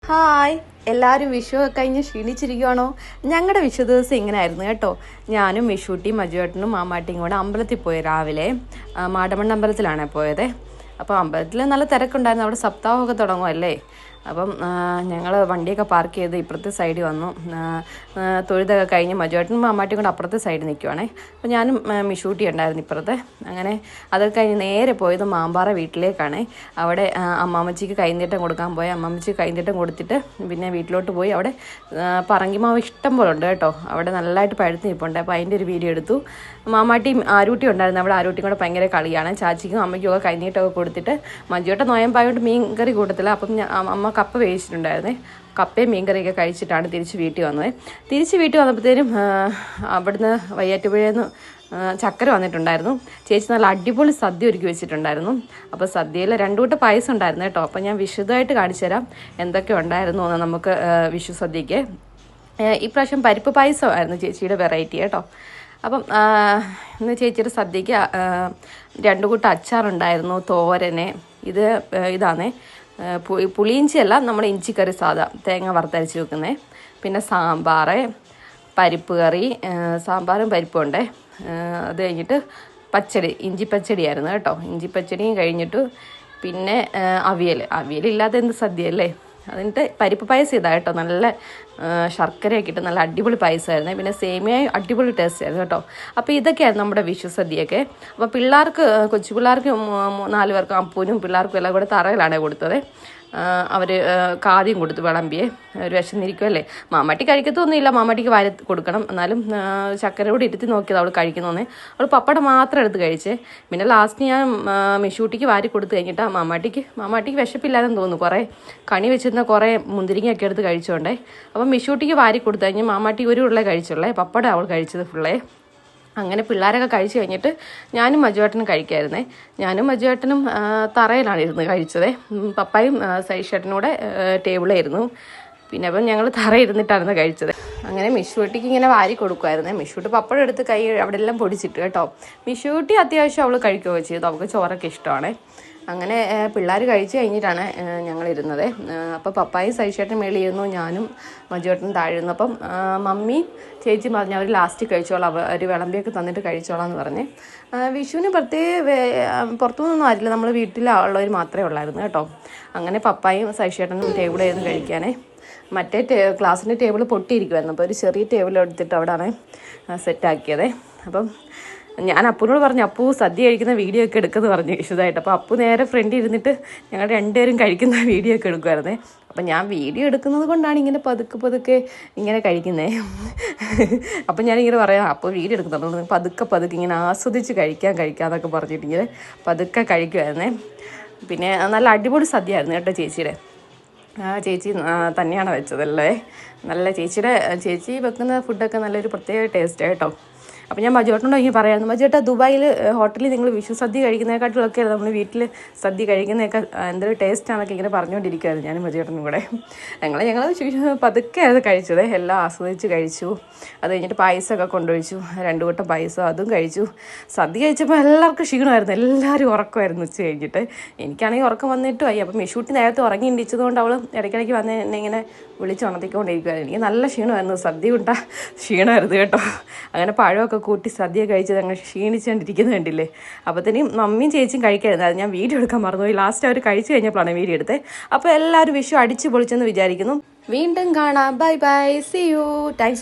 Hi, എല്ലാവരും വിഷു ഒക്കെ കഴിഞ്ഞ് ക്ഷീണിച്ചിരിക്കുവാണോ? ഞങ്ങളുടെ വിഷു ദിവസം ഇങ്ങനെ ആയിരുന്നു കേട്ടോ. ഞാനും വിഷുട്ടിയും മജുവേട്ടനും മാമാട്ടിയും കൂടെ അമ്പലത്തിൽ പോയി രാവിലെ. മാടമണ്ണ അമ്പലത്തിലാണ് പോയത്. അപ്പോൾ അമ്പലത്തിൽ നല്ല തിരക്കുണ്ടായിരുന്നു. അവിടെ സപ്താഹമൊക്കെ തുടങ്ങുമല്ലേ. അപ്പം ഞങ്ങൾ വണ്ടിയൊക്കെ പാർക്ക് ചെയ്ത് ഇപ്പുറത്തെ സൈഡിൽ വന്നു. തൊഴുതൊക്കെ കഴിഞ്ഞ് മജുവേട്ടനും മാമാട്ടിയും കൂടെ അപ്പുറത്തെ സൈഡിൽ നിൽക്കുവാണേ. അപ്പോൾ ഞാനും മിഷൂട്ടി ഉണ്ടായിരുന്നു ഇപ്പുറത്തെ. അങ്ങനെ അതൊക്കെ കഴിഞ്ഞ് നേരെ പോയത് മാമ്പാറ വീട്ടിലേക്കാണ്. അവിടെ അമ്മാമ്മച്ചിക്ക് കൈനീട്ടം കൊടുക്കാൻ പോയി. അമ്മാമ്മച്ചിക്ക് കൈനീട്ടം കൊടുത്തിട്ട് പിന്നെ വീട്ടിലോട്ട് പോയി. അവിടെ പറങ്കിമാവ് ഇഷ്ടം പോലെ ഉണ്ട് കേട്ടോ. അവിടെ നല്ലതായിട്ട് പഴുത്ത് നിൽപ്പുണ്ട്. അപ്പോൾ അതിൻ്റെ ഒരു വീഡിയോ എടുത്തു. മാമാട്ടിയും ആരൂട്ടി ഉണ്ടായിരുന്നു. അവിടെ ആരൂട്ടിയും കൂടെ ഭയങ്കര കളിയാണ്. ചാച്ചിക്കും അമ്മയ്ക്കും ഒക്കെ കൈനീട്ടമൊക്കെ കൊടുത്തിട്ട് മജുവേട്ടൻ നോയമ്പായോണ്ട് മീൻ കറി കൂട്ടത്തില്ല. അപ്പം അമ്മ കപ്പ വേവിച്ചിട്ടുണ്ടായിരുന്നേ. കപ്പയും മീൻകറിയൊക്കെ കഴിച്ചിട്ടാണ് തിരിച്ച് വീട്ടിൽ വന്നത്. തിരിച്ച് വീട്ടിൽ വന്നപ്പോഴത്തേനും അവിടുന്ന് വയ്യാറ്റുപുഴയിൽ ചക്കര വന്നിട്ടുണ്ടായിരുന്നു. ചേച്ചി നല്ല അടിപൊളി സദ്യ ഒരുക്കി വെച്ചിട്ടുണ്ടായിരുന്നു. അപ്പോൾ സദ്യയിൽ 2 കൂട്ടം പായസം ഉണ്ടായിരുന്നു കേട്ടോ. അപ്പോൾ ഞാൻ വിശദമായിട്ട് കാണിച്ചു തരാം എന്തൊക്കെ ഉണ്ടായിരുന്നു എന്ന് നമുക്ക് വിഷു സദ്യക്ക്. ഇപ്രാവശ്യം പരിപ്പ് പായസമായിരുന്നു ചേച്ചിയുടെ വെറൈറ്റി കേട്ടോ. അപ്പം ഇന്ന് ചേച്ചിയുടെ സദ്യക്ക് 2 കൂട്ടം അച്ചാറുണ്ടായിരുന്നു, തോരന്, ഇതാണേ പുളിയിഞ്ചിയല്ല, നമ്മുടെ ഇഞ്ചിക്കറി സാധാ തേങ്ങ വറുത്തരച്ച് വെക്കുന്നത്. പിന്നെ സാമ്പാർ, പരിപ്പ് കറി, സാമ്പാറും പരിപ്പും ഉണ്ട്. അത് കഴിഞ്ഞിട്ട് പച്ചടി, ഇഞ്ചി പച്ചടിയായിരുന്നു കേട്ടോ. ഇഞ്ചി പച്ചടിയും കഴിഞ്ഞിട്ട് പിന്നെ അവിയലില്ലാതെ എന്ത് സദ്യയല്ലേ. അതിൻ്റെ പരിപ്പ് പായസം ഇതാ കേട്ടോ. നല്ല ശർക്കരയൊക്കെ ഇട്ട് നല്ല അടിപൊളി പായസമായിരുന്നു. പിന്നെ സേമിയയും അടിപൊളി ടേസ്റ്റ് ആയിരുന്നു കേട്ടോ. അപ്പോൾ ഇതൊക്കെയായിരുന്നു നമ്മുടെ വിഷു സദ്യയൊക്കെ. അപ്പോൾ പിള്ളേർക്ക്, കൊച്ചു പിള്ളേർക്ക് 4 പേർക്കും അപ്പൂനും പിള്ളേർക്കും എല്ലാം കൂടെ തറയിലാണ് കൊടുത്തത്. അവർ കാദ്യം കൊടുത്തു വിളമ്പിയെ. ഒരു വിശന്നിരിക്കുമല്ലേ. മാമാട്ടി കഴിക്കത്തൊന്നുമില്ല, മാമാട്ടിക്ക് വാരി കൊടുക്കണം. എന്നാലും ചക്കരയോട് ഇരുത്തി നോക്കിയത് അവൾ കഴിക്കുന്നോന്നേ. അവൾ പപ്പടം മാത്രം എടുത്ത് കഴിച്ചേ. പിന്നെ ലാസ്റ്റ് ഞാൻ മിഷൂട്ടിക്ക് വാരി കൊടുത്തു കഴിഞ്ഞിട്ട് മാമാട്ടിക്ക് വിശപ്പില്ലാതെന്ന് തോന്നുന്നു. കുറേ കണി വെച്ചിരുന്ന കുറേ മുന്തിരിങ്ങയൊക്കെ എടുത്ത് കഴിച്ചോണ്ടേ. അപ്പം മിഷൂട്ടിക്ക് വാരി കൊടുത്തു കഴിഞ്ഞ് മാമാട്ടി ഒരു ഉരുളേ കഴിച്ചുള്ളേ. പപ്പടം അവൾ കഴിച്ചത് ഫുള്ളേ. അങ്ങനെ പിള്ളേരൊക്കെ കഴിച്ച് കഴിഞ്ഞിട്ട് ഞാനും മജുവേട്ടനും കഴിക്കായിരുന്നേ. ഞാനും മജുവേട്ടനും തറയിലാണ് ഇരുന്ന് കഴിച്ചത്. പപ്പായും സൈഷേട്ടനും കൂടെ ടേബിളായിരുന്നു. പിന്നെ അപ്പം ഞങ്ങൾ തറയിരുന്നിട്ടായിരുന്നു കഴിച്ചത്. അങ്ങനെ മിഷൂട്ടിക്ക് ഇങ്ങനെ വാരി കൊടുക്കുമായിരുന്നേ. മിഷൂട്ടി പപ്പടം എടുത്ത് കൈ അവിടെ എല്ലാം പൊടിച്ചിട്ട് കേട്ടോ. മിഷൂട്ടി അത്യാവശ്യം അവൾ കഴിക്കുകയൊക്കെ ചെയ്തു. അവൾക്ക് ചോറൊക്കെ ഇഷ്ടമാണ്. അങ്ങനെ പിള്ളേർ കഴിച്ച് കഴിഞ്ഞിട്ടാണ് ഞങ്ങളിരുന്നത്. അപ്പോൾ പപ്പായും സൈഷേട്ടൻ മേളിയിരുന്നു, ഞാനും മജുവേട്ടനും താഴെയിരുന്നു. അപ്പം മമ്മിയും ചേച്ചിയും പറഞ്ഞു അവർ ലാസ്റ്റ് കഴിച്ചോളാം, അവർ വിളമ്പിയൊക്കെ തന്നിട്ട് കഴിച്ചോളാം എന്ന് പറഞ്ഞ്. വിഷുവിന് പുറത്തുനിന്നൊന്നും ആരില്ല, നമ്മൾ വീട്ടിലുള്ളവർ മാത്രമേ ഉള്ളായിരുന്നു കേട്ടോ. അങ്ങനെ പപ്പായും സൈഷേട്ടനും ടേബിളായിരുന്നു കഴിക്കാനേ. മറ്റേ ക്ലാസ്സിൻ്റെ ടേബിൾ പൊട്ടിയിരിക്കുമായിരുന്നു. അപ്പോൾ ഒരു ചെറിയ ടേബിൾ എടുത്തിട്ട് അവിടെയാണ് സെറ്റാക്കിയത്. അപ്പം ഞാൻ അപ്പൂനോട് പറഞ്ഞു, അപ്പു സദ്യ കഴിക്കുന്ന വീഡിയോ ഒക്കെ എടുക്കുമെന്ന് പറഞ്ഞു വിശദമായിട്ട്. അപ്പോൾ അപ്പു നേരെ ഫ്രണ്ടിൽ ഇരുന്നിട്ട് ഞങ്ങൾ 2 പേരും കഴിക്കുന്ന വീഡിയോ ഒക്കെ എടുക്കുമായിരുന്നേ. അപ്പം ഞാൻ വീഡിയോ എടുക്കുന്നത് കൊണ്ടാണ് ഇങ്ങനെ പതുക്കെ ഇങ്ങനെ കഴിക്കുന്നത്. അപ്പം ഞാനിങ്ങനെ പറയാം, അപ്പോൾ വീഡിയോ എടുക്കുന്നത് പതുക്കെ ഇങ്ങനെ ആസ്വദിച്ച് കഴിക്കാമെന്നൊക്കെ പറഞ്ഞിട്ട് ഇങ്ങനെ പതുക്കെ കഴിക്കുമായിരുന്നേ. പിന്നെ നല്ല അടിപൊളി സദ്യ ആയിരുന്നു കേട്ടോ ചേച്ചിയുടെ. ചേച്ചി തന്നെയാണ് വെച്ചതല്ലേ. നല്ല ചേച്ചി വെക്കുന്ന ഫുഡൊക്കെ നല്ലൊരു പ്രത്യേക ടേസ്റ്റ് കേട്ടോ. അപ്പോൾ ഞാൻ മജുവേട്ടനോട് ഇങ്ങനെ പറയാമായിരുന്നു, മജുവേട്ടാ ദുബായിൽ ഹോട്ടലിൽ നിങ്ങൾ വിഷു സദ്യ കഴിക്കുന്നതിനെക്കാട്ടിലൊക്കെ നമ്മൾ വീട്ടിൽ സദ്യ കഴിക്കുന്നതൊക്കെ എന്തൊരു ടേസ്റ്റാണെന്നൊക്കെ ഇങ്ങനെ പറഞ്ഞുകൊണ്ടിരിക്കുമായിരുന്നു ഞാനും മജുവേട്ടനും കൂടെ. ഞങ്ങൾ പതുക്കെ അത് കഴിച്ചത്, എല്ലാം ആസ്വദിച്ച് കഴിച്ചു. അത് കഴിഞ്ഞിട്ട് പായസമൊക്കെ കൊണ്ടുവച്ചു, 2 കൂട്ടം പായസം അതും കഴിച്ചു. സദ്യ കഴിച്ചപ്പോൾ എല്ലാവർക്കും ക്ഷീണമായിരുന്നു, എല്ലാവരും ഉറക്കമായിരുന്നു ഉച്ച കഴിഞ്ഞിട്ട്. എനിക്കാണെങ്കിൽ ഉറക്കം വന്നിട്ട് പോയി. അപ്പം മിഷൂട്ടി നേരത്തെ ഉറങ്ങി ഇണ്ടിച്ചതുകൊണ്ട് അവൾ ഇടയ്ക്കിടയ്ക്ക് വന്ന് എന്നെ ഇങ്ങനെ വിളിച്ചുണർത്തിക്കൊണ്ടിരിക്കുമായിരുന്നു. എനിക്ക് നല്ല ക്ഷീണമായിരുന്നു, സദ്യ കൊണ്ടാ ക്ഷീണമായിരുന്നു കേട്ടോ. അങ്ങനെ പഴമൊക്കെ കൂട്ടി സദ്യ കഴിച്ചത് അങ്ങനെ ക്ഷീണിച്ചുകൊണ്ടിരിക്കുന്നത് കണ്ടില്ലേ. അപ്പോഴത്തേനും മമ്മിയും ചേച്ചിയും കഴിക്കായിരുന്നു. അത് ഞാൻ വീഡിയോ എടുക്കാൻ മറന്നുപോയി. ലാസ്റ്റ് അവർ കഴിച്ച് കഴിഞ്ഞപ്പോഴാണ് വീഡിയോ എടുത്തത്. അപ്പോൾ എല്ലാവരും വിഷു അടിച്ച് പൊളിച്ചെന്ന് വിചാരിക്കുന്നു. വീണ്ടും കാണാം. Bye bye, see you. Thanks four